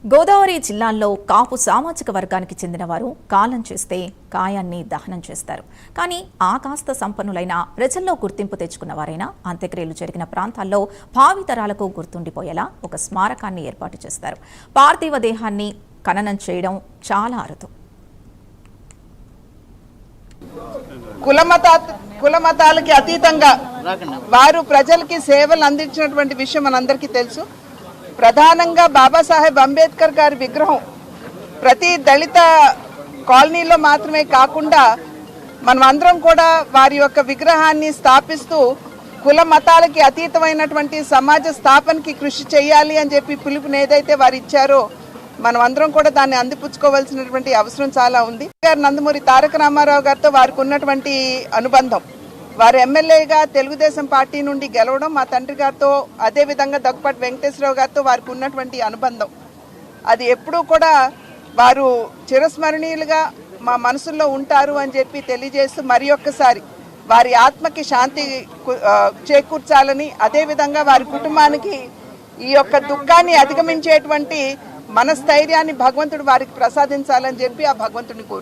గోదావరి జిల్లాల్లో కాపు సామాజిక వర్గానికి చెందిన వారు కాలం చేస్తే కాయాన్ని దహనం చేస్తారు. కానీ ఆ కాస్త సంపన్నులైన ప్రజల్లో గుర్తింపు తెచ్చుకున్న వారైనా అంత్యక్రియలు జరిగిన ప్రాంతాల్లో భావితరాలకు గుర్తుండిపోయేలా ఒక స్మారకాన్ని ఏర్పాటు చేస్తారు. పార్థివ దేహాన్ని ఖననం చేయడం చాలా అరుదు. కులమతాలకి అతీతంగా వారు ప్రజలకి సేవలు అందించినటువంటి విషయం మనందరికీ తెలుసు. ప్రధానంగా బాబాసాహెబ్ అంబేద్కర్ గారి విగ్రహం ప్రతి దళిత కాలనీలో మాత్రమే కాకుండా మనం అందరం కూడా వారి యొక్క విగ్రహాన్ని స్థాపిస్తూ కుల మతాలకి అతీతమైనటువంటి సమాజ స్థాపనకి కృషి చేయాలి అని చెప్పి పిలుపుని ఏదైతే వారు ఇచ్చారో మనం అందరం కూడా దాన్ని అందిపుచ్చుకోవాల్సినటువంటి అవసరం చాలా ఉంది. నందమూరి తారక రామారావు గారితో వారికి ఉన్నటువంటి అనుబంధం, వారు ఎమ్మెల్యేగా తెలుగుదేశం పార్టీ నుండి గెలవడం, మా తండ్రి గారితో అదేవిధంగా దగ్గుపాటి వెంకటేశ్వరరావు గారితో వారికి ఉన్నటువంటి అనుబంధం, అది ఎప్పుడూ కూడా వారు చిరస్మరణీయులుగా మా మనసుల్లో ఉంటారు అని చెప్పి తెలియజేస్తూ మరి ఒక్కసారి వారి ఆత్మకి శాంతి చేకూర్చాలని, అదేవిధంగా వారి కుటుంబానికి ఈ యొక్క దుఃఖాన్ని అధిగమించేటువంటి మనస్థైర్యాన్ని భగవంతుడు వారికి ప్రసాదించాలని చెప్పి ఆ భగవంతుడిని కోరు.